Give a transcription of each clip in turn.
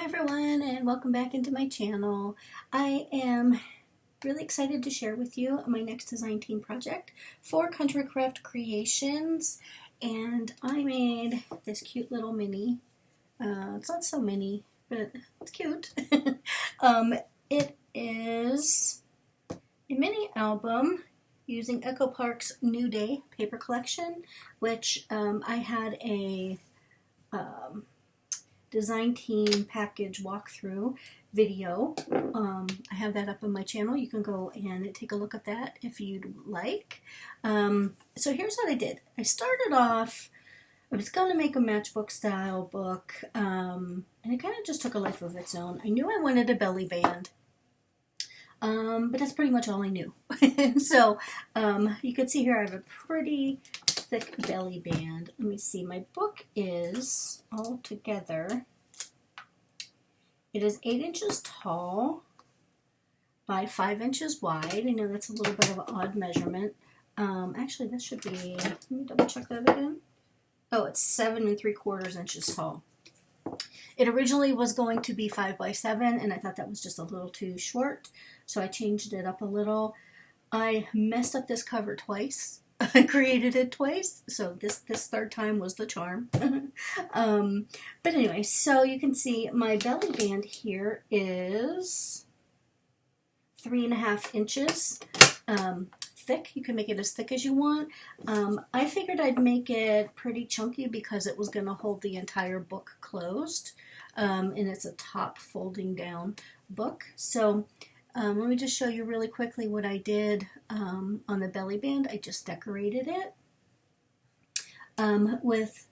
Hi everyone, and welcome back into my channel. I am really excited to share with you my next design team project for Country Craft Creations, and I made this cute little mini. It's not so mini, but it's cute. It is a mini album using Echo Park's New Day paper collection, which I had a design team package walkthrough video. I have that up on my channel. You can go and take a look at that if you'd like. So here's what I did. I started off, I was going to make a matchbook style book, and it kind of just took a life of its own. I knew I wanted a belly band, but that's pretty much all I knew. So you can see here I have a pretty thick belly band. Let me see, my book is all together. It is 8 inches tall by 5 inches wide. I know that's a little bit of an odd measurement. Actually, this should be, let me double check that again. Oh, it's 7 3/4 inches tall. It originally was going to be 5 by 7, and I thought that was just a little too short, so I changed it up a little. I messed up this cover twice. I created it twice, so this third time was the charm. But anyway, so you can see my belly band here is 3.5 inches thick. You can make it as thick as you want. I figured I'd make it pretty chunky because it was going to hold the entire book closed, and it's a top folding down book. So let me just show you really quickly what I did on the belly band. I just decorated it with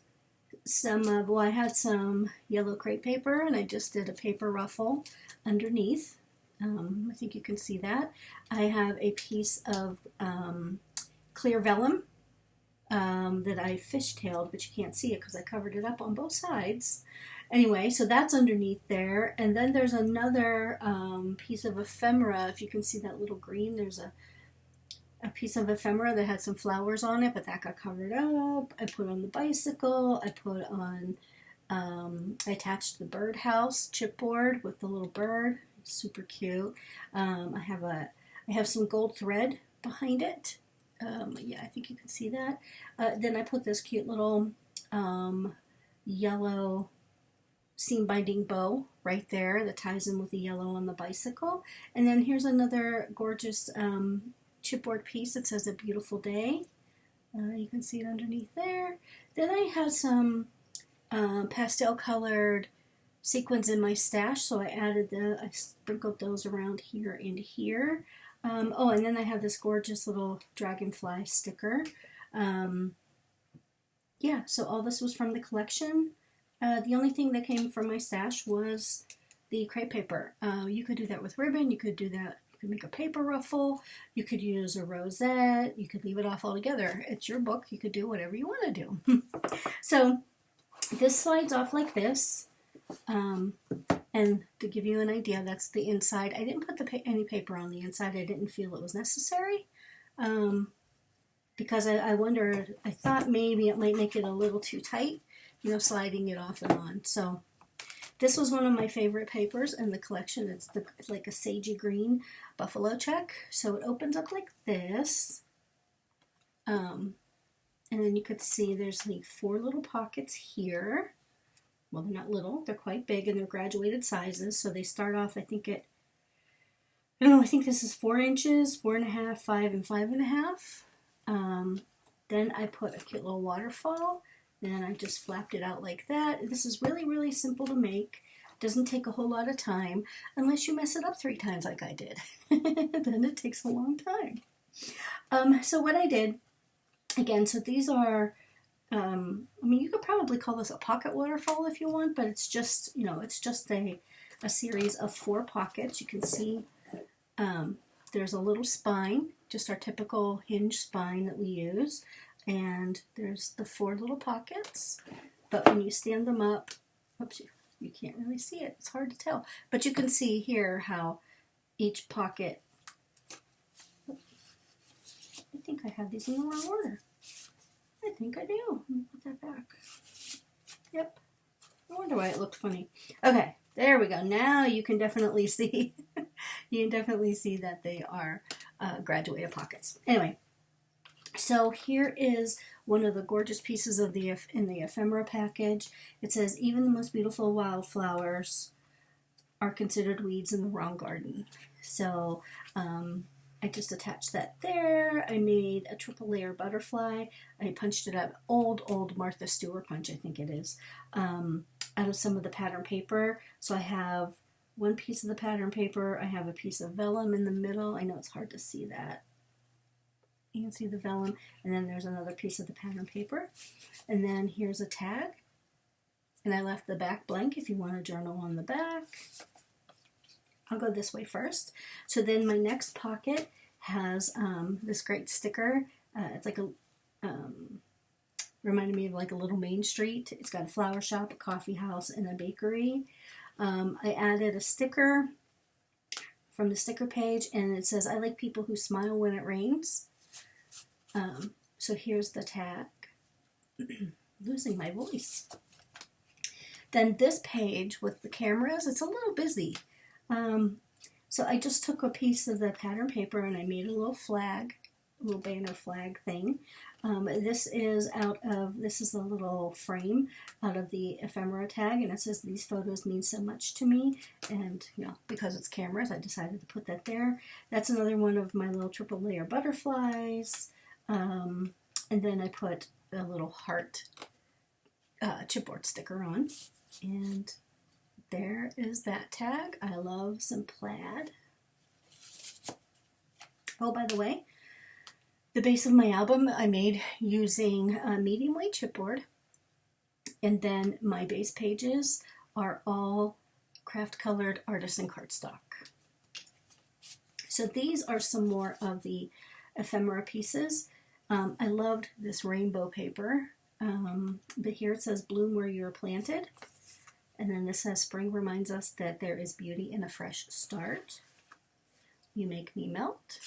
some, well, I had some yellow crepe paper, and I just did a paper ruffle underneath. I think you can see that. I have a piece of clear vellum that I fishtailed, but you can't see it because I covered it up on both sides. Anyway, so that's underneath there, and then there's another piece of ephemera. If you can see that little green, there's a piece of ephemera that had some flowers on it, but that got covered up. I put on the bicycle. I put on, I attached the birdhouse chipboard with the little bird. Super cute. I have some gold thread behind it. Yeah, I think you can see that. Then I put this cute little yellow seam binding bow right there that ties in with the yellow on the bicycle. And then here's another gorgeous chipboard piece that says a beautiful day. You can see it underneath there. Then I have some pastel colored sequins in my stash, so I sprinkled those around here and here. Oh, and then I have this gorgeous little dragonfly sticker. Yeah, so all this was from the collection. The only thing that came from my stash was the crepe paper. You could do that with ribbon. You could do that. You could make a paper ruffle. You could use a rosette. You could leave it off altogether. It's your book. You could do whatever you want to do. So this slides off like this. And to give you an idea, that's the inside. I didn't put any paper on the inside. I didn't feel it was necessary. Because I wondered, I thought maybe it might make it a little too tight, you know, sliding it off and on. So this was one of my favorite papers in the collection. It's like a sagey green buffalo check. So it opens up like this. And then you could see there's like 4 little pockets here. Well, they're not little, they're quite big, and they're graduated sizes. So they start off, I think I don't know, I think this is 4 inches, 4.5, 5, and 5.5. Then I put a cute little waterfall. Then I just flapped it out like that. This is really, really simple to make. Doesn't take a whole lot of time unless you mess it up 3 times like I did. Then it takes a long time. So what I did, again, so these are, I mean, you could probably call this a pocket waterfall if you want, but it's just, you know, it's just a series of 4 pockets. You can see there's a little spine, just our typical hinge spine that we use. And there's the 4 little pockets, but when you stand them up, oops, you can't really see it. It's hard to tell, but you can see here how each pocket, I think I have these in the wrong order. I think I do. Let me put that back. Yep. I wonder why it looked funny. Okay, There we go. Now you can definitely see, you can definitely see that they are graduated pockets. Anyway, so here is one of the gorgeous pieces of in the ephemera package. It says, even the most beautiful wildflowers are considered weeds in the wrong garden. So I just attached that there. I made a triple layer butterfly. I punched it up, old Martha Stewart punch, I think it is, out of some of the pattern paper. So I have one piece of the pattern paper. I have a piece of vellum in the middle. I know it's hard to see that. You can see the vellum, and then there's another piece of the pattern paper. And then here's a tag. And I left the back blank if you want to journal on the back. I'll go this way first. So then my next pocket has this great sticker. It's like a, reminded me of like a little Main Street. It's got a flower shop, a coffee house, and a bakery. I added a sticker from the sticker page, and it says, I like people who smile when it rains. So here's the tag. Losing my voice. Then this page with the cameras, it's a little busy. So I just took a piece of the pattern paper and I made a little flag, a little banner flag thing. This is a little frame out of the ephemera tag, and it says, these photos mean so much to me. And, you know, because it's cameras, I decided to put that there. That's another one of my little triple layer butterflies. And then I put a little heart chipboard sticker on. And there is that tag. I love some plaid. Oh, by the way, the base of my album I made using medium weight chipboard. And then my base pages are all craft colored artisan cardstock. So these are some more of the ephemera pieces. I loved this rainbow paper. But here it says, bloom where you are planted. And then this says, spring reminds us that there is beauty in a fresh start. You make me melt.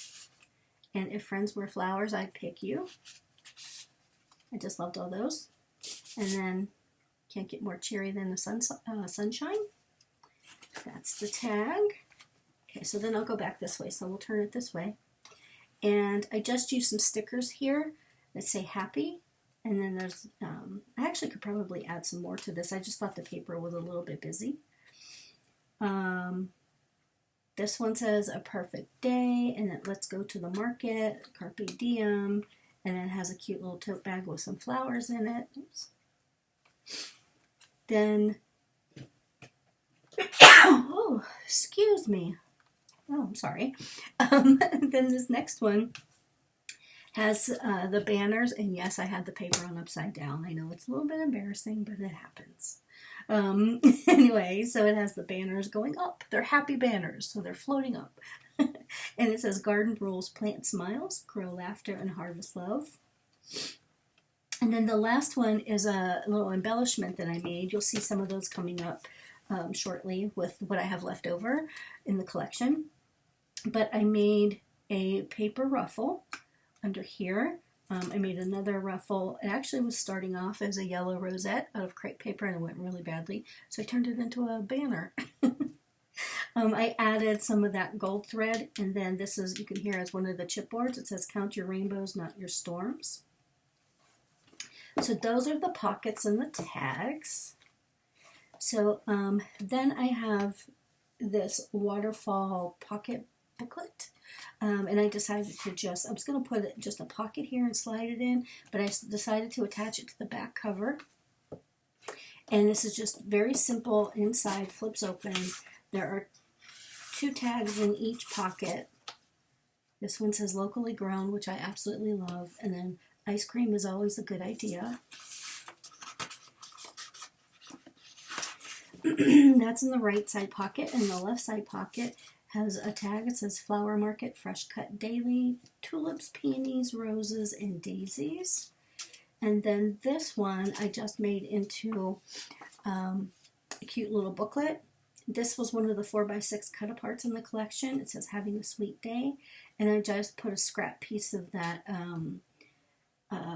And if friends were flowers, I'd pick you. I just loved all those. And then, can't get more cheery than the sunshine. That's the tag. Okay, so then I'll go back this way. So we'll turn it this way. And I just used some stickers here that say happy. And then there's, I actually could probably add some more to this. I just thought the paper was a little bit busy. This one says a perfect day, and then let's go to the market, carpe diem, and it has a cute little tote bag with some flowers in it. Oops. Then, oh, excuse me. Oh, I'm sorry. Then this next one has the banners, and yes, I had the paper on upside down. I know it's a little bit embarrassing, but it happens. Anyway, so it has the banners going up. They're happy banners, so they're floating up. And it says, garden rules, plant smiles, grow laughter, and harvest love. And then the last one is a little embellishment that I made. You'll see some of those coming up shortly with what I have left over in the collection. But I made a paper ruffle under here. I made another ruffle. It actually was starting off as a yellow rosette out of crepe paper, and it went really badly, so I turned it into a banner. I added some of that gold thread, and then this is, you can hear as one of the chipboards, it says, count your rainbows, not your storms. So those are the pockets and the tags. So then I have this Waterfall Pocket booklet. And I decided to I was going to put just a pocket here and slide it in, but I decided to attach it to the back cover. And this is just very simple. Inside flips open. There are 2 tags in each pocket. This one says locally grown, which I absolutely love. And then ice cream is always a good idea. That's in the right side pocket, and the left side pocket has a tag. It says Flower Market, Fresh Cut Daily, Tulips, Peonies, Roses, and Daisies. And then this one I just made into a cute little booklet. This was one of the 4x6 cut-aparts in the collection. It says Having a Sweet Day. And I just put a scrap piece of that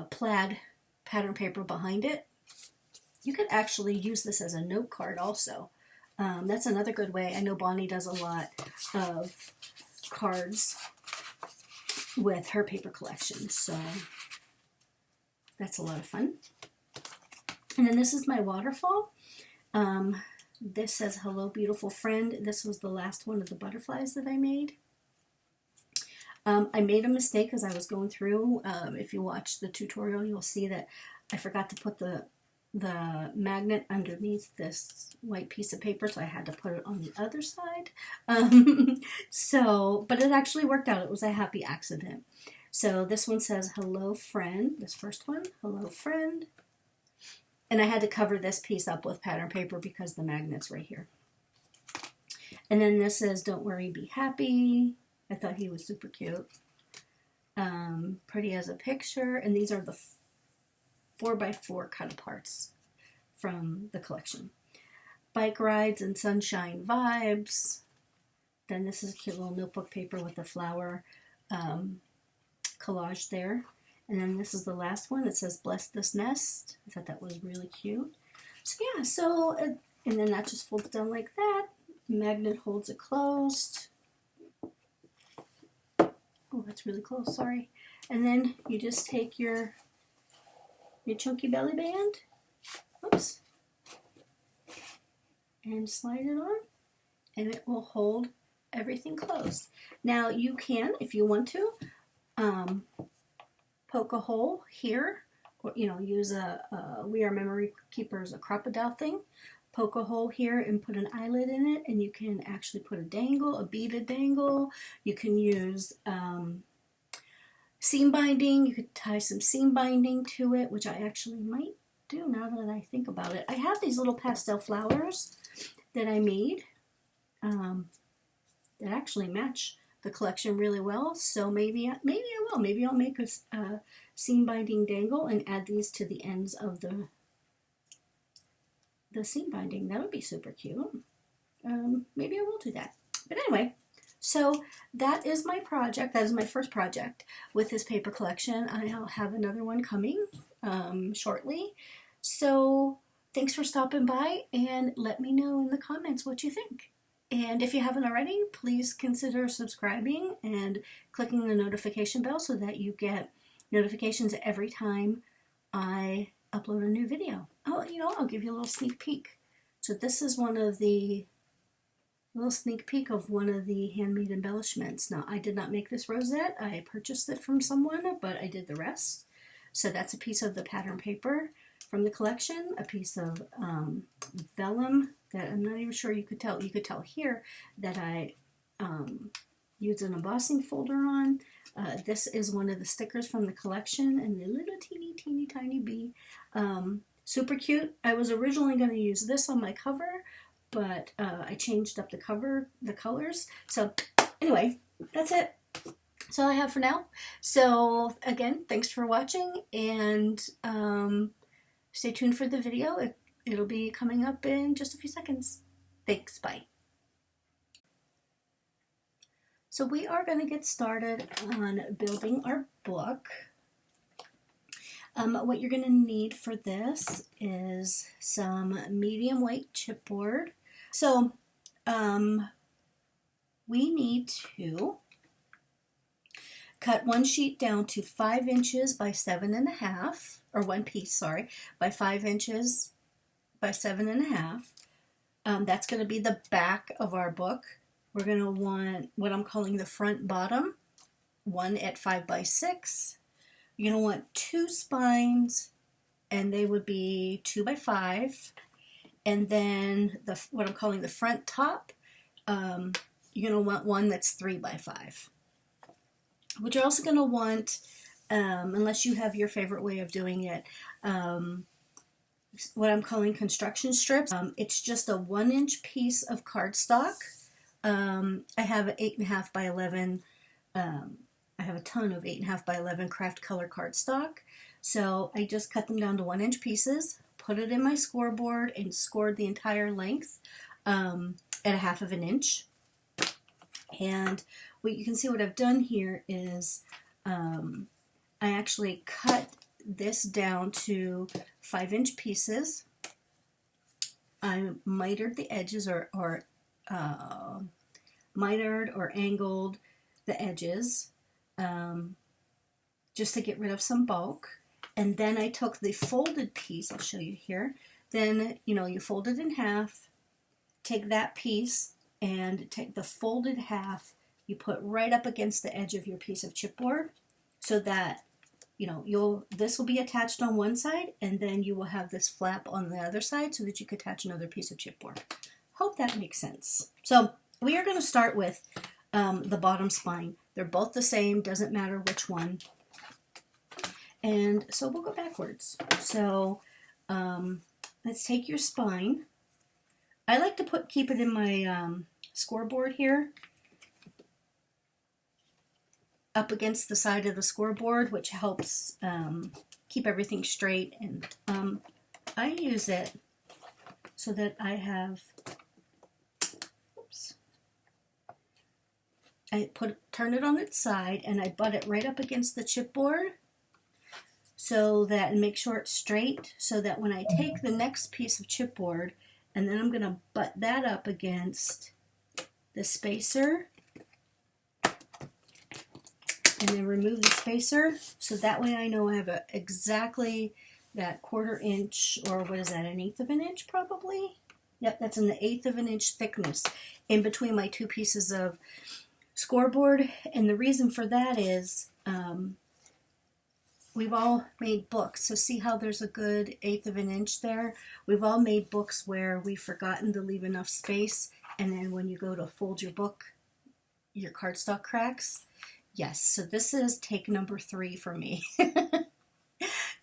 plaid pattern paper behind it. You could actually use this as a note card also. That's another good way. I know Bonnie does a lot of cards with her paper collection, so that's a lot of fun. And then this is my waterfall. This says, hello, beautiful friend. This was the last one of the butterflies that I made. I made a mistake as I was going through. If you watch the tutorial, you'll see that I forgot to put the magnet underneath this white piece of paper, so I had to put it on the other side. But it actually worked out. It was a happy accident. So this one says, hello, friend. This first one, hello, friend. And I had to cover this piece up with pattern paper because the magnet's right here. And then this says, don't worry, be happy. I thought he was super cute. Pretty as a picture. And these are the 4x4 cut aparts from the collection. Bike rides and sunshine vibes. Then this is a cute little notebook paper with a flower collage there. And then this is the last one. It says, bless this nest. I thought that was really cute. So yeah, and then that just folds down like that. Magnet holds it closed. Oh, that's really close, sorry. And then you just take your chunky belly band, oops, and slide it on, and it will hold everything closed. Now you can, if you want to, poke a hole here, or use a We Are Memory Keepers, a crocodile thing. Poke a hole here and put an eyelet in it, and you can actually put a beaded dangle. You can use seam binding. You could tie some seam binding to it, which I actually might do now that I think about it. I have these little pastel flowers that I made that actually match the collection really well, so maybe I will. Maybe I'll make a seam binding dangle and add these to the ends of the seam binding. That would be super cute. Maybe I will do that. But anyway, so that is my project. That is my first project with this paper collection. I'll have another one coming shortly. So thanks for stopping by, and let me know in the comments what you think. And if you haven't already, please consider subscribing and clicking the notification bell so that you get notifications every time I upload a new video. Oh, I'll give you a little sneak peek. So this is sneak peek of one of the handmade embellishments. Now, I did not make this rosette. I purchased it from someone, but I did the rest. So that's a piece of the pattern paper from the collection, a piece of vellum that I'm not even sure you could tell. You could tell here that I used an embossing folder on. This is one of the stickers from the collection, and the little teeny tiny bee. Super cute. I was originally going to use this on my cover, but I changed up the colors. So anyway, that's it. That's all I have for now. So again, thanks for watching, and stay tuned for the video. It'll be coming up in just a few seconds. Thanks, bye. So we are going to get started on building our book. What you're going to need for this is some medium weight chipboard. So we need to cut one sheet down to 5 inches by 7.5, or one piece, sorry, by 5 inches by 7.5. That's going to be the back of our book. We're going to want what I'm calling the front bottom, one at 5 by 6. You're going to want 2 spines, and they would be 2 by 5. And then what I'm calling the front top, you're going to want one that's 3 by 5. What you're also going to want, unless you have your favorite way of doing it, what I'm calling construction strips. It's just a 1-inch piece of cardstock. I have an 8.5 by 11. I have a ton of 8.5 by 11 craft color cardstock. So I just cut them down to 1-inch pieces, put it in my scoreboard, and scored the entire length at 1/2 inch. And what you can see what I've done here is I actually cut this down to 5-inch pieces. I mitered the edges or mitered or angled the edges just to get rid of some bulk. And then I took the folded piece, I'll show you here. Then, you fold it in half, take that piece and take the folded half, you put right up against the edge of your piece of chipboard so that, this will be attached on one side and then you will have this flap on the other side so that you can attach another piece of chipboard. Hope that makes sense. So we are going to start with the bottom spine. They're both the same, doesn't matter which one. And so we'll go backwards. So let's take your spine. I like to keep it in my scoreboard here, up against the side of the scoreboard, which helps keep everything straight. And I use it so that I have, I turn it on its side and I butt it right up against the chipboard so that, and make sure it's straight, so that when I take the next piece of chipboard and then I'm going to butt that up against the spacer and then remove the spacer, so that way I know I have exactly that 1/4 inch, or what is that, 1/8 of an inch probably? Yep, that's an 1/8 of an inch thickness in between my two pieces of scoreboard. And the reason for that is we've all made books, so see how there's a good 1/8 of an inch there? We've all made books where we've forgotten to leave enough space, and then when you go to fold your book, your cardstock cracks. Yes, so this is take number 3 for me.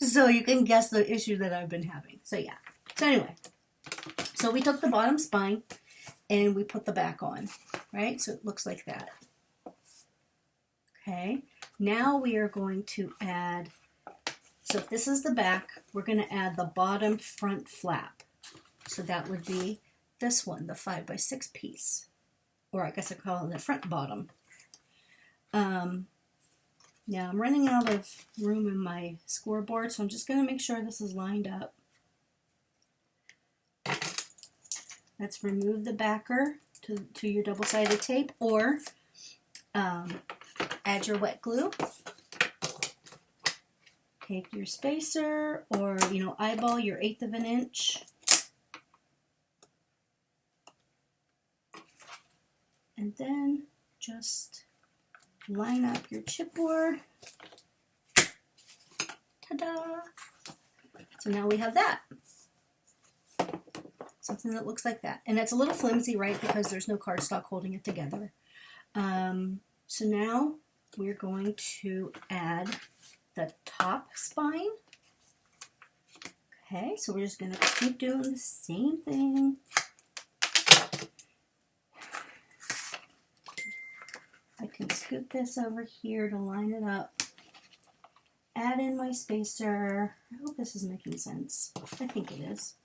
So you can guess the issue that I've been having. So yeah, so anyway, so we took the bottom spine and we put the back on, right? So it looks like that. Okay, now we are going to add, so if this is the back, we're going to add the bottom front flap. So that would be this one, the 5x6 piece, or I guess I call it the front bottom. Now I'm running out of room in my scoreboard, so I'm just going to make sure this is lined up. Let's remove the backer to your double-sided tape, or add your wet glue. Take your spacer, or eyeball your 1/8 of an inch, and then just line up your chipboard. Ta-da! So now we have that. Something that looks like that. And it's a little flimsy, right, because there's no cardstock holding it together. So now we're going to add the top spine. Okay, so we're just going to keep doing the same thing. I can scoot this over here to line it up. Add in my spacer. I hope this is making sense. I think it is.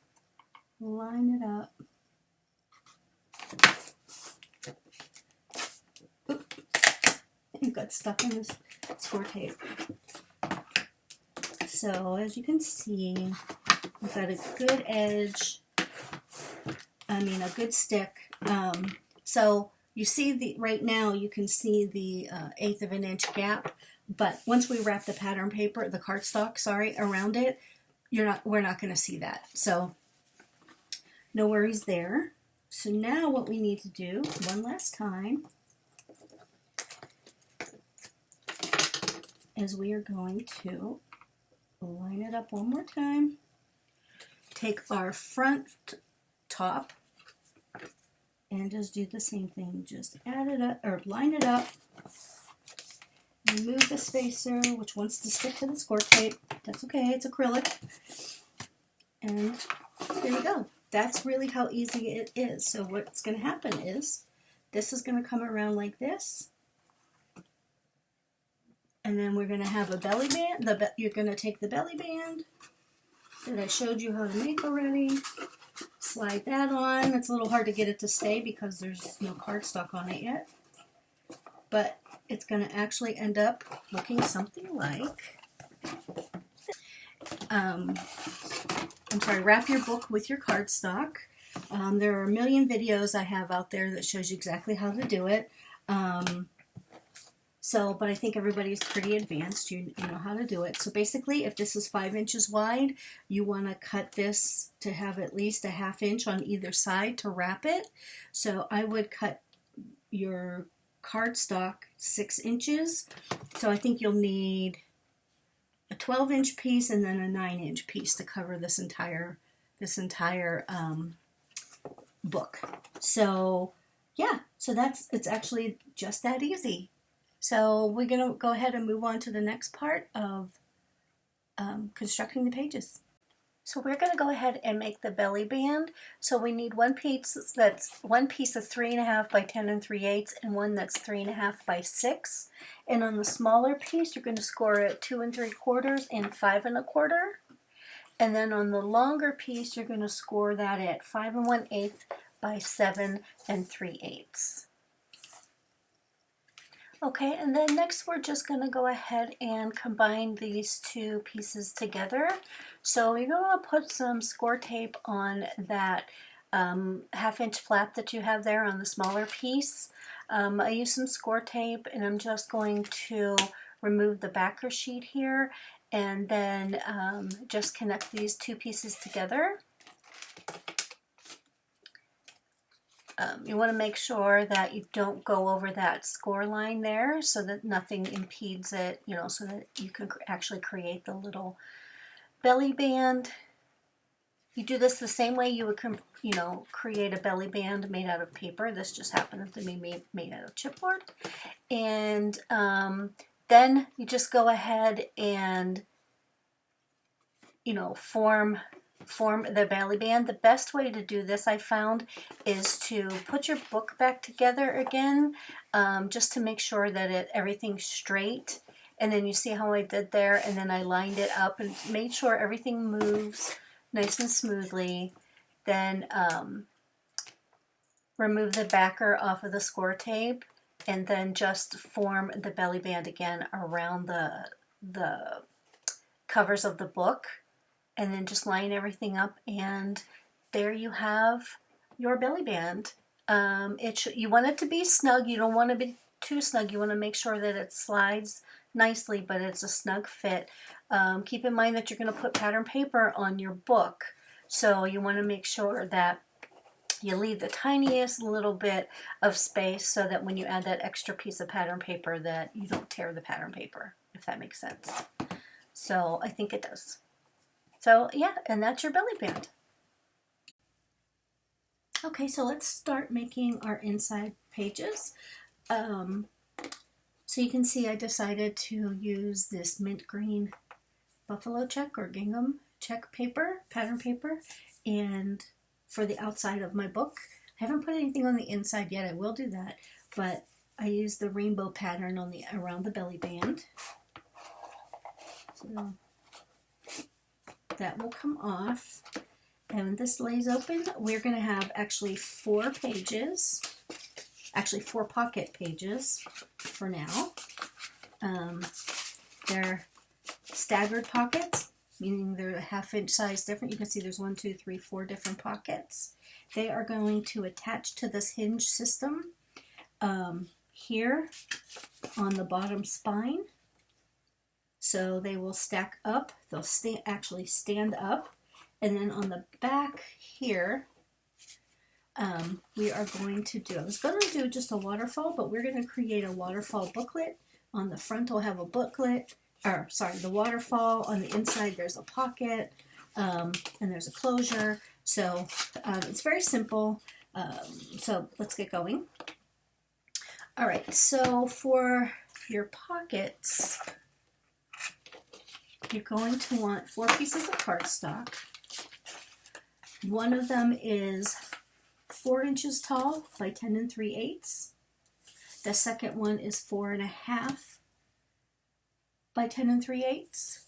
Line it up. Oop. It got stuck in this Scor tape. So as you can see, we've got a good edge. A good stick. So you see right now you can see the 1/8 of an inch gap, but once we wrap the pattern paper, the cardstock, around it, we're not going to see that. So no worries there. So now what we need to do one last time is we are going to line it up one more time. Take our front top and just do the same thing. Just add it up, or line it up. Remove the spacer, which wants to stick to the Scor tape. That's okay, it's acrylic. And there you go. That's really how easy it is. So what's going to happen is this is going to come around like this. And then we're going to have a belly band. You're going to take the belly band that I showed you how to make already. Slide that on. It's a little hard to get it to stay because there's no cardstock on it yet. But it's going to actually end up looking something like, wrap your book with your cardstock. There are a million videos I have out there that shows you exactly how to do it. But I think everybody's pretty advanced. You know how to do it. So basically, if this is 5 inches wide, you want to cut this to have at least a 1/2 inch on either side to wrap it. So I would cut your cardstock 6 inches. So I think you'll need a 12-inch piece and then a 9-inch piece to cover this entire book. So yeah, so it's actually just that easy. So we're going to go ahead and move on to the next part of constructing the pages. So we're going to go ahead and make the belly band. So we need one piece of 3.5 by 10 3/8 and one that's 3.5 by 6. And on the smaller piece, you're going to score at 2 3/4 and 5 1/4. And then on the longer piece, you're going to score that at 5 1/8 by 7 3/8. Okay, and then next we're just going to go ahead and combine these two pieces together. So you're going to put some score tape on that 1/2 inch flap that you have there on the smaller piece. I use some score tape, and I'm just going to remove the backer sheet here and then just connect these two pieces together. You want to make sure that you don't go over that score line there so that nothing impedes it, so that you can actually create the little belly band. You do this the same way you would, create a belly band made out of paper. This just happens to be made out of chipboard. And then you just go ahead and, form the belly band. The best way to do this, I found, is to put your book back together again, just to make sure that everything's straight. And then you see how I did there, and then I lined it up and made sure everything moves nice and smoothly. Then remove the backer off of the score tape, and then just form the belly band again around the covers of the book. And then just line everything up, and there you have your belly band. You want it to be snug. You don't want to be too snug. You want to make sure that it slides nicely, but it's a snug fit. Keep in mind that you're going to put pattern paper on your book, so you want to make sure that you leave the tiniest little bit of space so that when you add that extra piece of pattern paper that you don't tear the pattern paper, if that makes sense. So I think it does. So yeah, and that's your belly band. Okay, so let's start making our inside pages. So you can see I decided to use this mint green buffalo check or gingham check paper, pattern paper, and for the outside of my book. I haven't put anything on the inside yet. I will do that, but I used the rainbow pattern around the belly band. So that will come off, and when this lays open, we're going to have actually 4 pages, actually 4 pocket pages for now. They're staggered pockets, meaning they're a 1/2 inch size different. You can see there's 1, 2, 3, 4 different pockets. They are going to attach to this hinge system here on the bottom spine. So they will stack up, they'll actually stand up, and then on the back here, we are going to do, I was going to do just a waterfall, but we're going to create a waterfall booklet. On the front we'll have a booklet, the waterfall. On the inside there's a pocket, and there's a closure. So it's very simple. So let's get going. All right, so for your pockets, you're going to want 4 pieces of cardstock. One of them is 4 inches tall by 10 3/8. The second one is 4.5 by 10 3/8.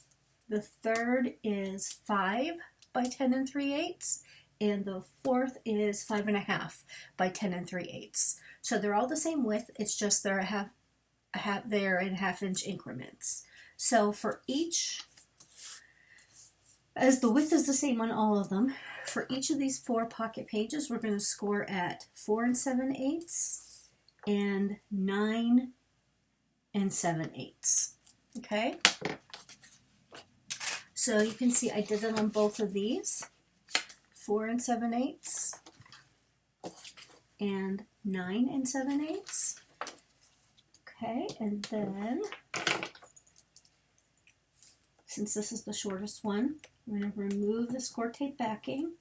The third is 5 by 10 3/8. And the fourth is 5.5 by 10 3/8. So they're all the same width. It's just they're they're in 1/2 inch increments. So for each As the width is the same on all of them, for each of these 4 pocket pages, we're going to score at 4 7/8 and 9 7/8. Okay? So you can see I did it on both of these, 4 7/8 and 9 7/8. Okay, and then, since this is the shortest one, I'm going to remove the score tape backing.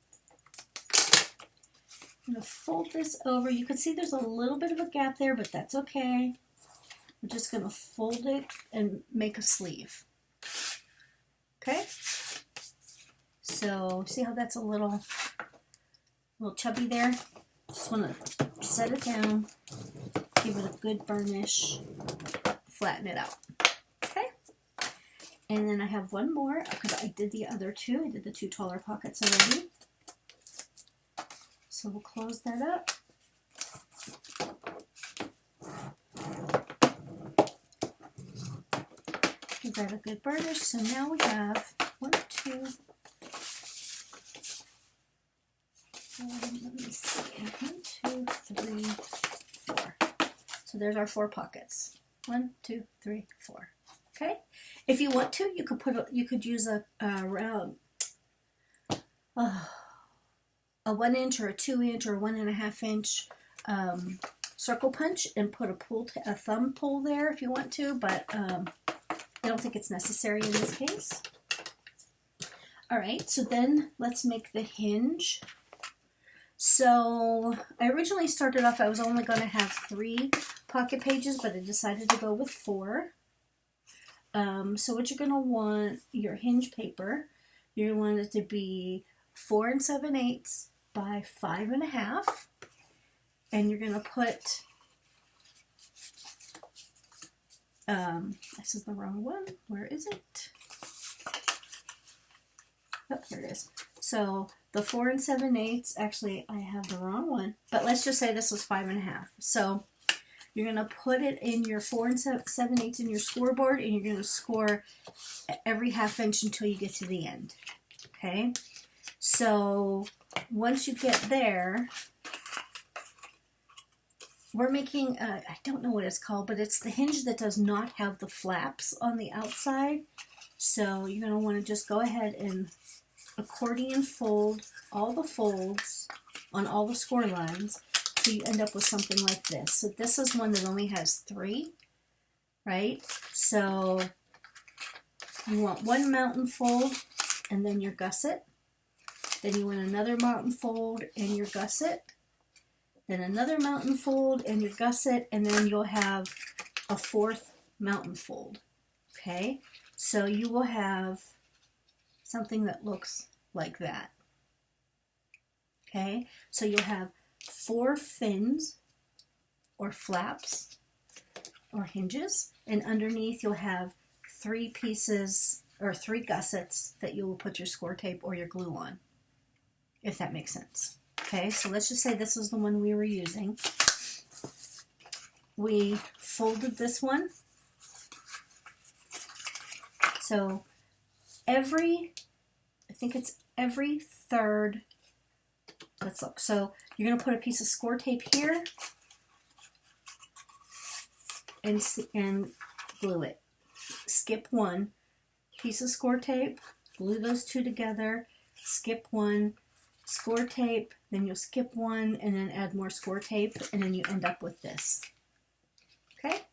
I'm going to fold this over. You can see there's a little bit of a gap there, but that's okay. I'm just going to fold it and make a sleeve. Okay? So, see how that's a little chubby there? Just want to set it down, give it a good burnish, flatten it out. Okay? And then I have one more, because I did the other 2. I did the 2 taller pockets already. So we'll close that up. Give that a good burnish. So now we have 1, 2, let me see, 1, 2, 3, 4. So there's our 4 pockets. 1, 2, 3, 4. Okay. If you want to, you could use a 1 inch or a 2 inch or a 1.5 inch circle punch and put a thumb pull there if you want to, but I don't think it's necessary in this case. All right, so then let's make the hinge. So I originally started off, I was only going to have 3 pocket pages, but I decided to go with 4. So what you're going to want, your hinge paper, you want it to be 4 7/8 by 5.5, and you're going to put, this is the wrong one, where is it? Oh, here it is. So the 4 7/8, actually I have the wrong one, but let's just say this was 5.5. So you're going to put it in your 4 7/8 in your scoreboard, and you're going to score every 1/2 inch until you get to the end. Okay? So once you get there, we're making, I don't know what it's called, but it's the hinge that does not have the flaps on the outside. So you're going to want to just go ahead and accordion fold all the folds on all the score lines, so you end up with something like this. So this is one that only has 3, right? So you want 1 mountain fold and then your gusset. Then you want another mountain fold and your gusset. Then another mountain fold and your gusset, and then you'll have a 4th mountain fold. Okay? So you will have something that looks like that. Okay? So you'll have 4 fins or flaps or hinges, and underneath you'll have 3 pieces or 3 gussets that you will put your score tape or your glue on, if that makes sense. Okay, so let's just say this is the one we were using. We folded this one. So I think it's every 3rd, let's look. So you're going to put a piece of score tape here and glue it. Skip 1 piece of score tape, glue those 2 together, skip 1, score tape, then you'll skip 1 and then add more score tape, and then you end up with this. Okay?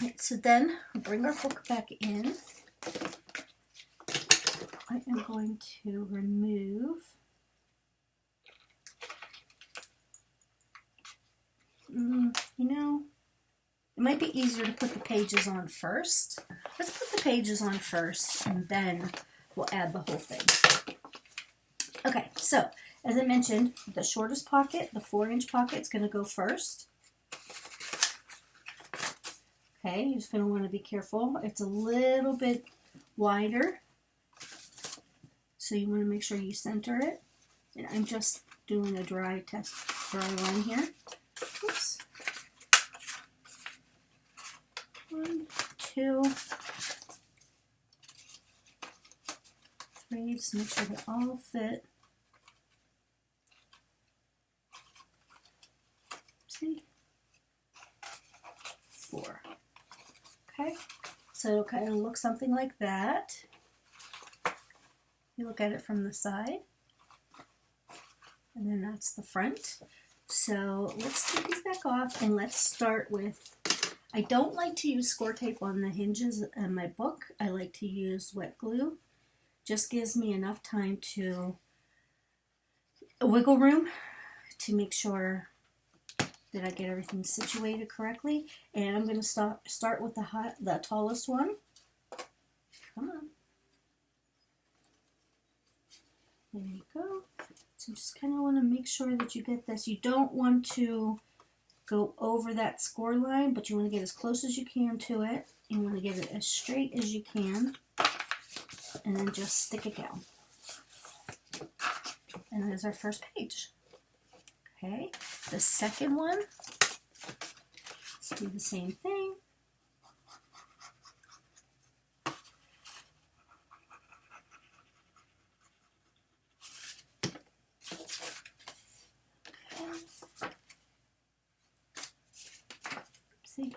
Right, so then we'll bring our hook back in. I am going to remove it might be easier to put the pages on first. Let's put the pages on first, and then we'll add the whole thing. Okay, so as I mentioned, the shortest pocket, the 4-inch pocket, is going to go first. Okay, you're just going to want to be careful. It's a little bit wider, so you want to make sure you center it. And I'm just doing a dry run here. Oops. 1, 2, braids, make sure they all fit. See? 4. Okay, so it'll kind of look something like that. You look at it from the side, and then that's the front. So let's take these back off, and let's start with, I don't like to use score tape on the hinges in my book. I like to use wet glue. Just gives me enough time to wiggle room to make sure that I get everything situated correctly. And I'm going to start with the tallest one. Come on. There you go. So just kind of want to make sure that you get this. You don't want to go over that score line, but you want to get as close as you can to it. You want to get it as straight as you can, and then just stick it down. And there's our first page. Okay, the second one, let's do the same thing. See?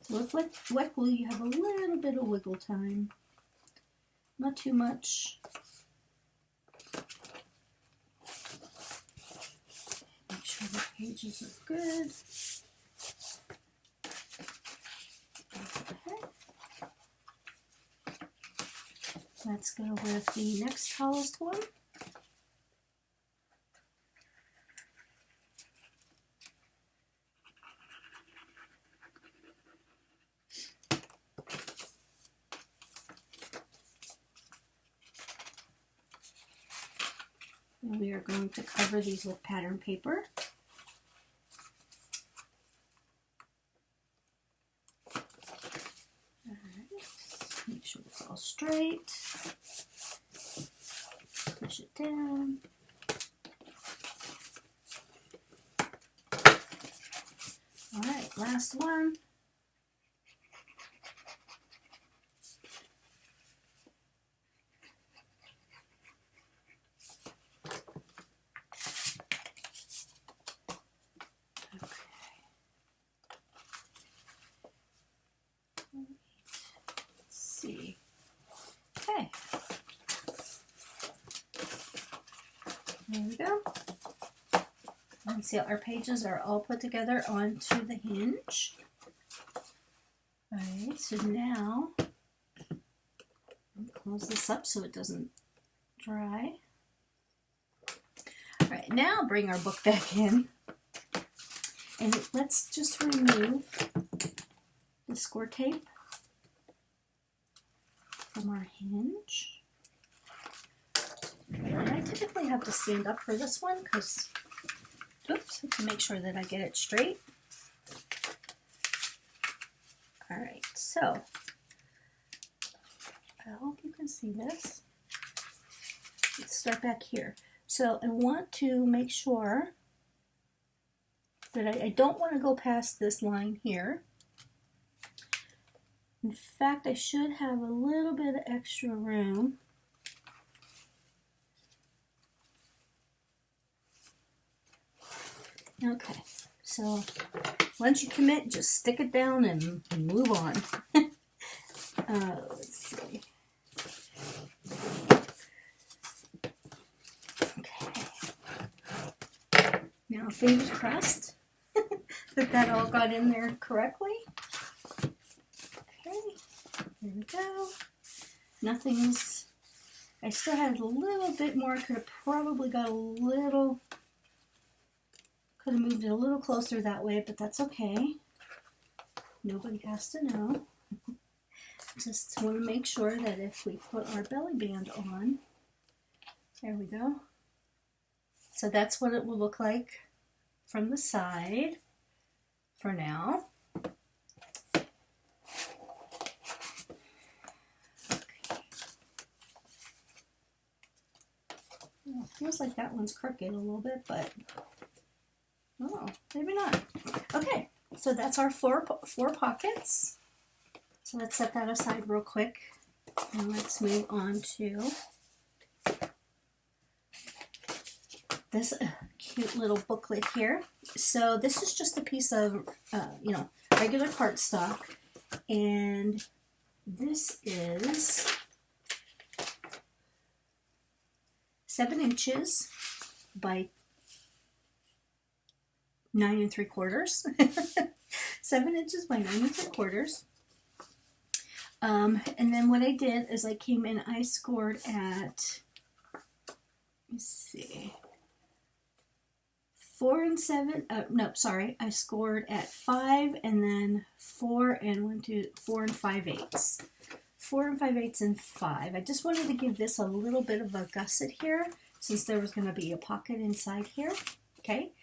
So with wet glue, you have a little bit of wiggle time. Not too much. Make sure the pages are good. Okay. Let's go with the next tallest one. And we are going to cover these with pattern paper. Alright, make sure it's all straight. Push it down. Alright, last one. See. Okay. There we go. And see, our pages are all put together onto the hinge. Alright, so now close this up so it doesn't dry. Alright, now bring our book back in. And let's just remove the score tape from our hinge. And I typically have to stand up for this one because, oops, to make sure that I get it straight. Alright, so I hope you can see this. Let's start back here. So I want to make sure that I don't want to go past this line here. In fact, I should have a little bit of extra room. Okay, so once you commit, just stick it down and move on. Let's see. Okay. Now, fingers crossed that all got in there correctly. There we go. Nothing's, I still had a little bit more. I could have probably got a little, could have moved it a little closer that way, but that's okay. Nobody has to know. Just want to make sure that if we put our belly band on, there we go. So that's what it will look like from the side for now. Well, it feels like that one's crooked a little bit, but oh, maybe not. Okay, so that's our four pockets. So let's set that aside real quick. And let's move on to this cute little booklet here. So this is just a piece of, regular cardstock. And this is 7 inches by 9 3/4. 7 inches by 9 3/4. And then what I did is I came in, I scored at, let's see, 4 and 7, I scored at 5 and then 4 and 4 and 5/8. 4 and 5/8 and 5. I just wanted to give this a little bit of a gusset here since there was going to be a pocket inside here. Okay.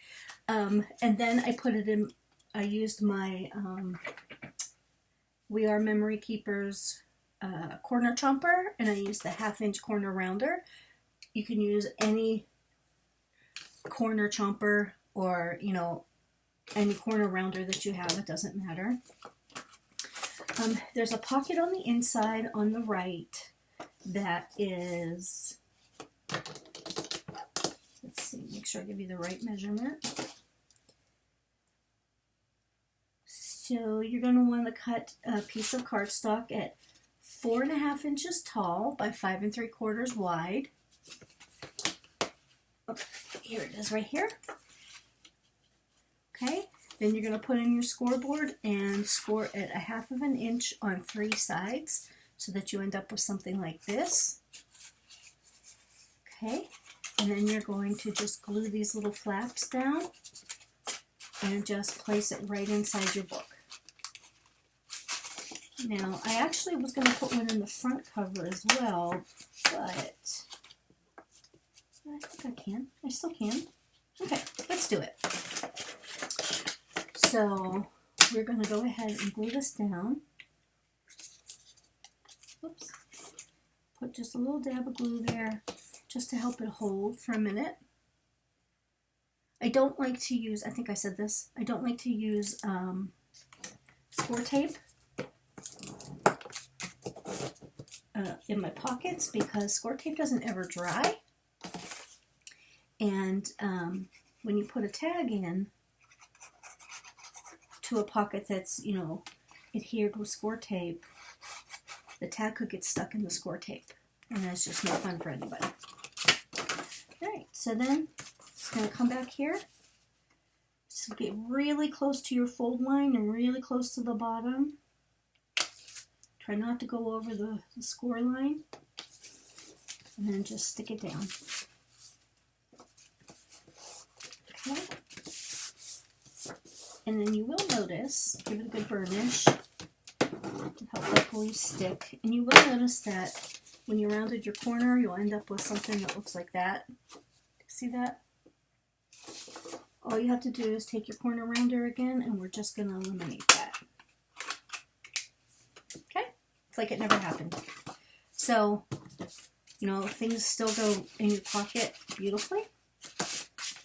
And then I put it in, I used my We Are Memory Keepers corner chomper, and I used the 1/2 inch corner rounder. You can use any corner chomper or, any corner rounder that you have. It doesn't matter. There's a pocket on the inside on the right that is, let's see, make sure I give you the right measurement. So you're going to want to cut a piece of cardstock at 4 1/2 inches tall by 5 3/4 wide. Oh, here it is right here. Okay, then you're going to put in your scoreboard and score at 1/2 inch on 3 sides so that you end up with something like this. Okay, and then you're going to just glue these little flaps down and just place it right inside your book. Now, I actually was going to put one in the front cover as well, but I think I can. I still can. Okay, let's do it. So, we're going to go ahead and glue this down. Oops. Put just a little dab of glue there just to help it hold for a minute. I don't like to use, I think I said this, I don't like to use Scor tape in my pockets because Scor tape doesn't ever dry. And when you put a tag in to a pocket that's, adhered with Scor tape, the tag could get stuck in the Scor tape. And that's just no fun for anybody. Alright, so then it's going to come back here. So get really close to your fold line and really close to the bottom. Try not to go over the Scor line. And then just stick it down. Okay. And then you will notice, give it a good burnish, help that glue stick. And you will notice that when you rounded your corner, you'll end up with something that looks like that. See that? All you have to do is take your corner rounder again, and we're just going to eliminate that. Okay? It's like it never happened. So, things still go in your pocket beautifully.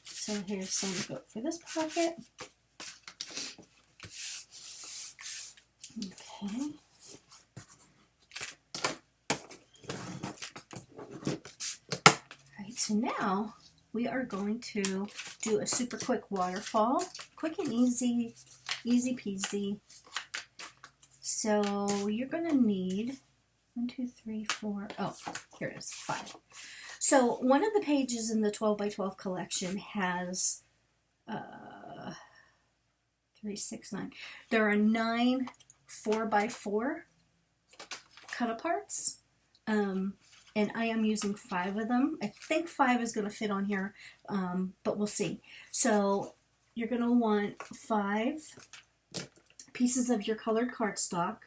So here's some go for this pocket. Okay. Alright, so now we are going to do a super quick waterfall. Quick and easy, easy peasy. So you're going to need 1, 2, 3, 4, oh, here it is, 5. So one of the pages in the 12 by 12 collection has 3, 6, 9. There are 9 4 by 4 cut aparts. And I am using 5 of them. I think 5 is going to fit on here, but we'll see. So you're going to want 5 pieces of your colored cardstock.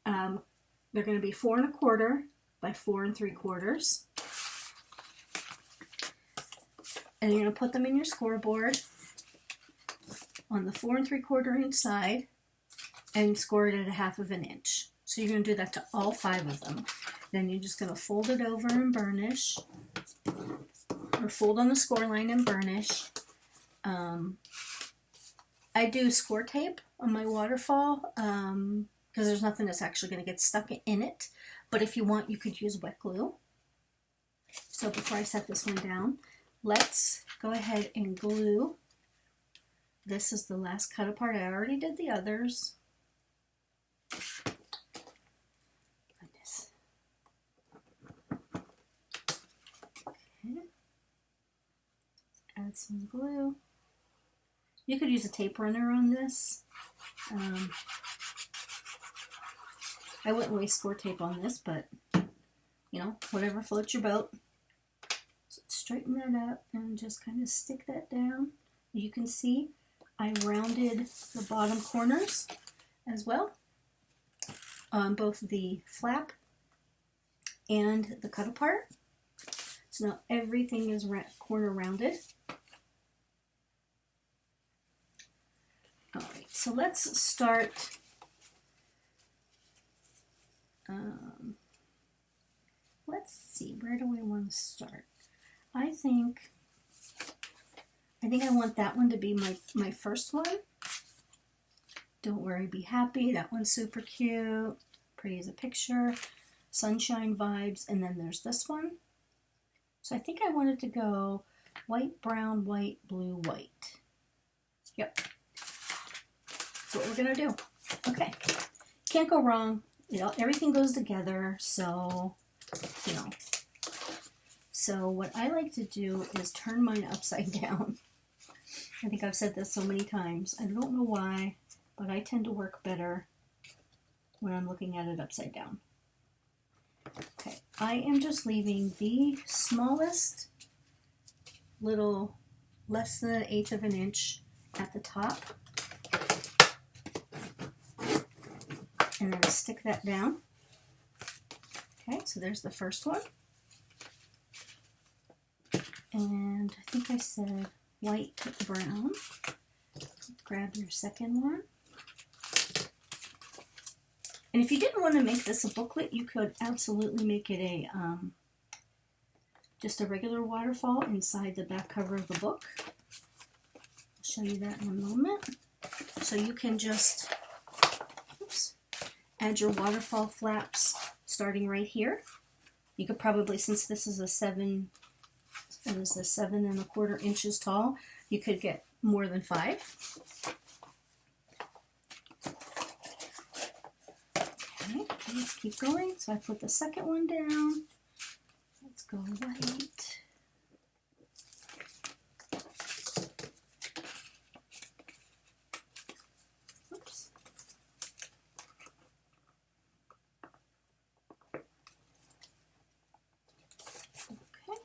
They're going to be 4 1/4 by 4 3/4. And you're going to put them in your scoreboard on the 4 3/4 inch side and score it at 1/2 inch. So you're going to do that to all 5 of them. Then you're just going to fold it over and burnish, or fold on the Scor line and burnish. I do Scor tape on my waterfall because there's nothing that's actually going to get stuck in it. but if you want, you could use wet glue. So before I set this one down, let's go ahead and glue. This is the last cut apart. I already did the others. Goodness. Okay. Add some glue. You could use a tape runner on this. I wouldn't waste Scor tape on this, but you know, whatever floats your boat. So straighten that up and just kind of stick that down. You can see I rounded the bottom corners as well on both the flap and the cut apart. So now everything is corner rounded. All right, so let's start. Let's see, where do we want to start? I think I want that one to be my first one. Don't worry, be happy. That one's super cute. Pretty as a picture. Sunshine vibes. And then there's this one. So I think I wanted to go white, brown, white, blue, white. Yep. That's what we're going to do. Okay. Can't go wrong. You know, everything goes together. So, you know. So what I like to do is turn mine upside down. I think I've said this so many times. I don't know why, but I tend to work better when I'm looking at it upside down. Okay, I am just leaving the smallest little, less than 1/8 of an inch at the top. And then stick that down. Okay, so there's the first one. And I think I said white, brown. Grab your second one. And if you didn't want to make this a booklet, you could absolutely make it a just a regular waterfall inside the back cover of the book. I'll show you that in a moment. So you can just add your waterfall flaps starting right here. You could probably, since this is a 7 7¼ inches tall, you could get more than 5. Okay, let's keep going. So I put the second one down. Let's go white. Oops. Okay.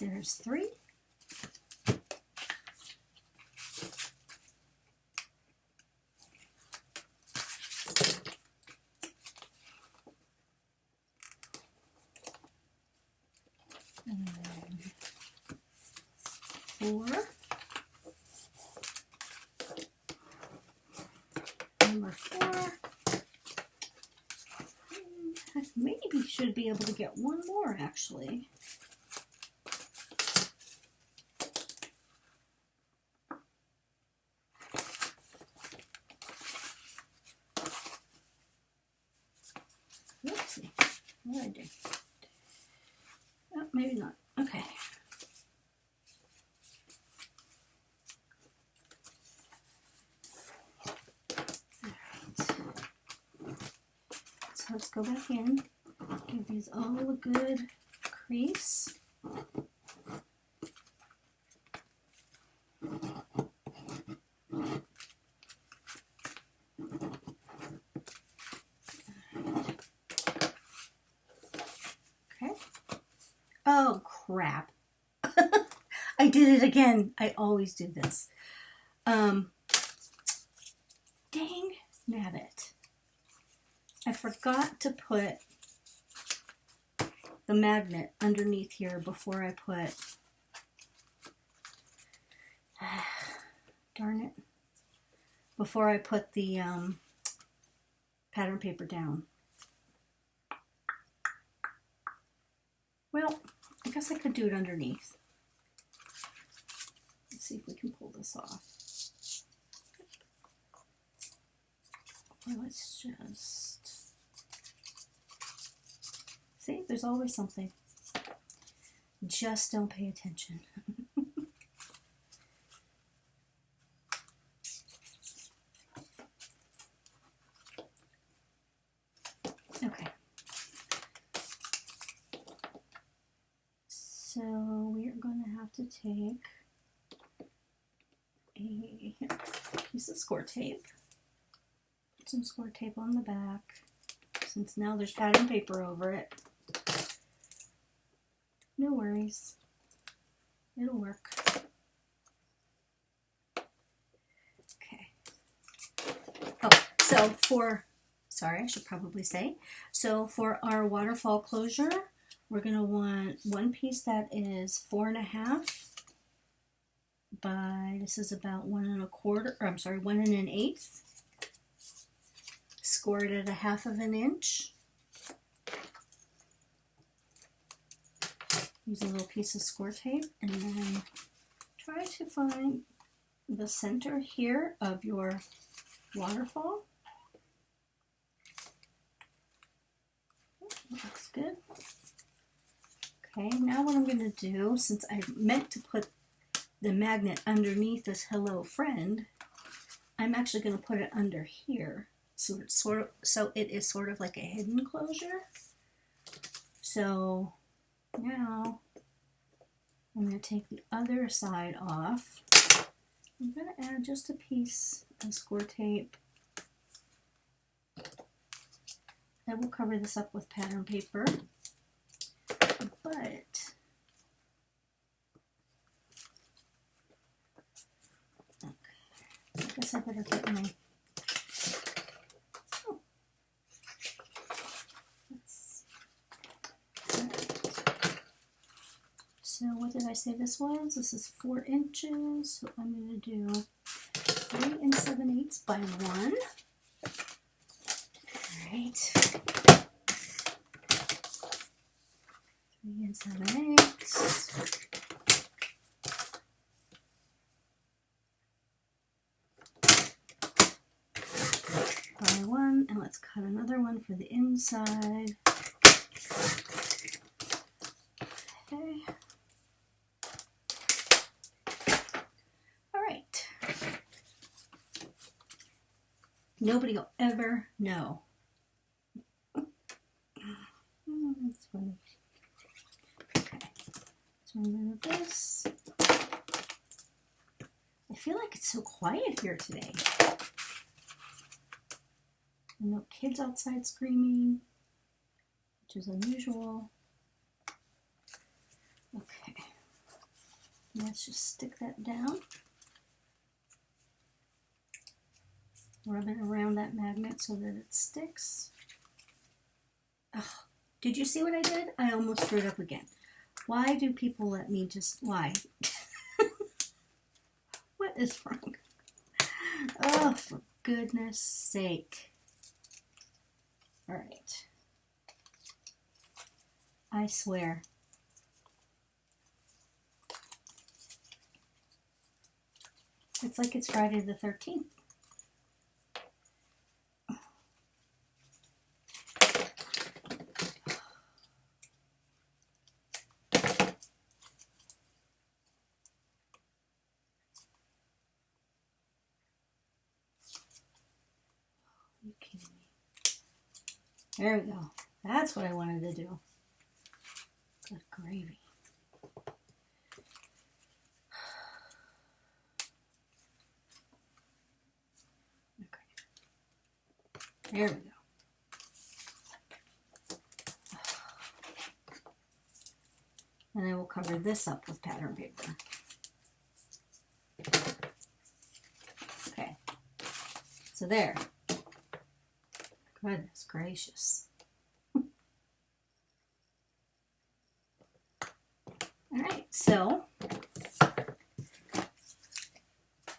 There's 3. And then 4. Number 4. I maybe should be able to get one more actually. Let's see. What did I do? Oh, maybe not. Okay. So let's go back in. Give these all a good crease. Oh, crap. I did it again. I always do this. Dang nabbit. I forgot to put the magnet underneath here before I put... darn it. Before I put the pattern paper down. Well, I guess I could do it underneath. Let's see if we can pull this off. Let's just see, there's always something. Just don't pay attention. Okay. So we're going to have to take a piece of score tape. Put some score tape on the back, since now there's pattern paper over it. No worries. It'll work. Okay. Oh, so sorry, I should probably say. So for our waterfall closure, we're going to want one piece that is 4.5 by, this is about 1 1/4, or I'm sorry, 1 1/8. Score it at 1/2 inch. Use a little piece of score tape and then try to find the center here of your waterfall. Looks good. Okay, now what I'm going to do, since I meant to put the magnet underneath this hello friend, I'm actually going to put it under here. So it is sort of like a hidden closure. So now I'm going to take the other side off. I'm going to add just a piece of score tape. I will cover this up with pattern paper, but okay, I guess I better get my, so what did I say this was? This is 4 inches, so I'm going to do 3 7/8 by 1. Alright. 3 7/8. By 1, and let's cut another one for the inside. Okay. Alright. Nobody will ever know. That's funny. Okay, so remove this. I feel like it's so quiet here today. No kids outside screaming, which is unusual. Okay, let's just stick that down. Rub it around that magnet so that it sticks. Ugh. Did you see what I did? I almost screwed up again. Why do people let me just, why? What is wrong? Oh, for goodness sake. All right. I swear. It's like it's Friday the 13th. Are you kidding me? There we go. That's what I wanted to do. Good gravy. Okay. There we go. And I will cover this up with pattern paper. Okay. So there. Goodness gracious. Alright, so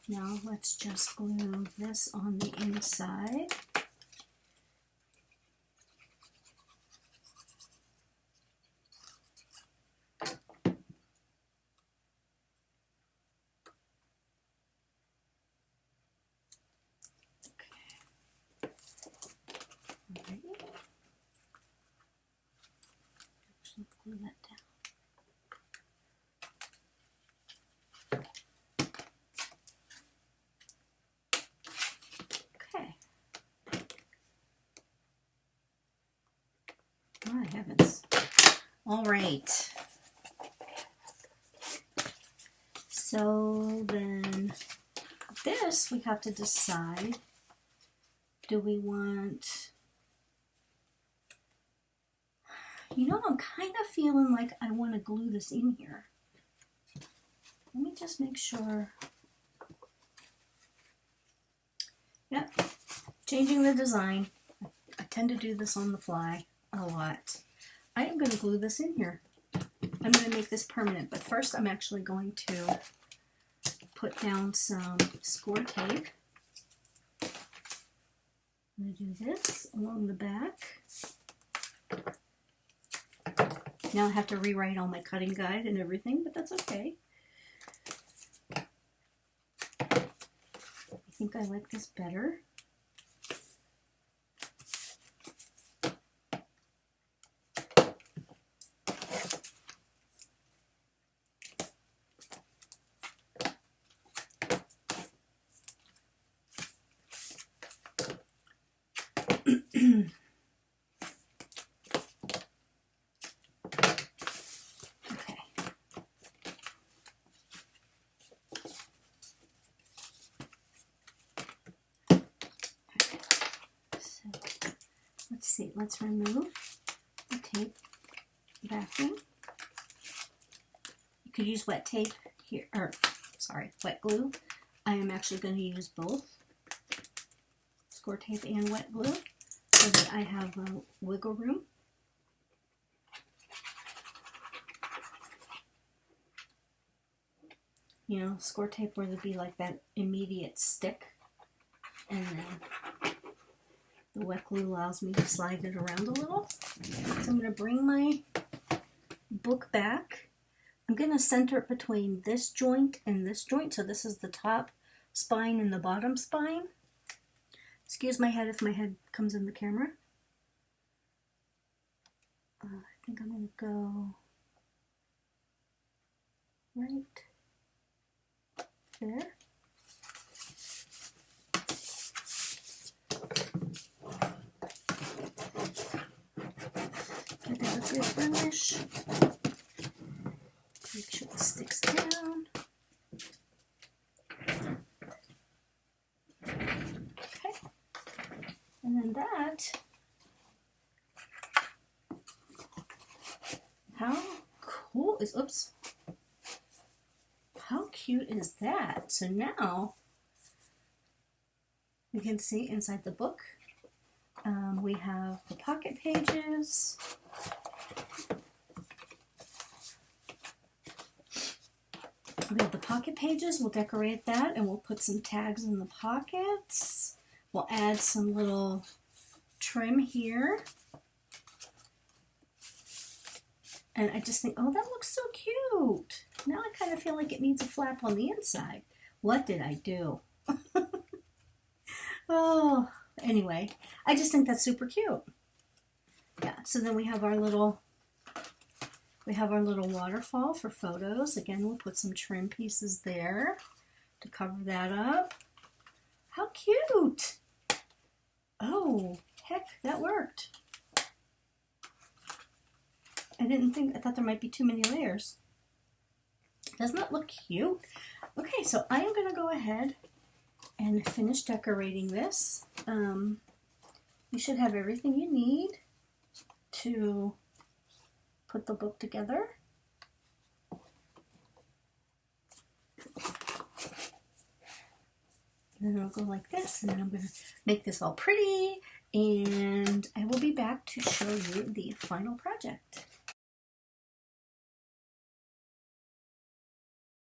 now let's just glue this on the inside. All right. So then this we have to decide, do we want, you know, I'm kind of feeling like I want to glue this in here. Let me just make sure. Yep, changing the design. I tend to do this on the fly a lot. I am going to glue this in here. I'm going to make this permanent, but first I'm actually going to put down some Scor tape. I'm going to do this along the back. Now I have to rewrite all my cutting guide and everything, but that's okay. I think I like this better. Let's remove the tape backing. You could use wet tape here, or sorry, wet glue. I am actually going to use both Scor tape and wet glue so that I have wiggle room. You know, Scor tape where there'd be like that immediate stick, and then the wet glue allows me to slide it around a little. So I'm going to bring my book back. I'm going to center it between this joint and this joint. So this is the top spine and the bottom spine. Excuse my head if my head comes in the camera. I think I'm going to go right there. Give it a good burnish. Make sure it sticks down. Okay. And then that, how cool is, oops. How cute is that? So now you can see inside the book, we have the pocket pages. We have the pocket pages. We'll decorate that and we'll put some tags in the pockets. We'll add some little trim here. And I just think, oh, that looks so cute. Now I kind of feel like it needs a flap on the inside. What did I do? Oh, anyway, I just think that's super cute. Yeah, so then we have our little waterfall for photos. Again, we'll put some trim pieces there to cover that up. How cute! Oh, heck, that worked. I thought there might be too many layers. Doesn't that look cute? Okay, so I am going to go ahead and finish decorating this. You should have everything you need to put the book together. And then it'll go like this, and then I'm going to make this all pretty, and I will be back to show you the final project.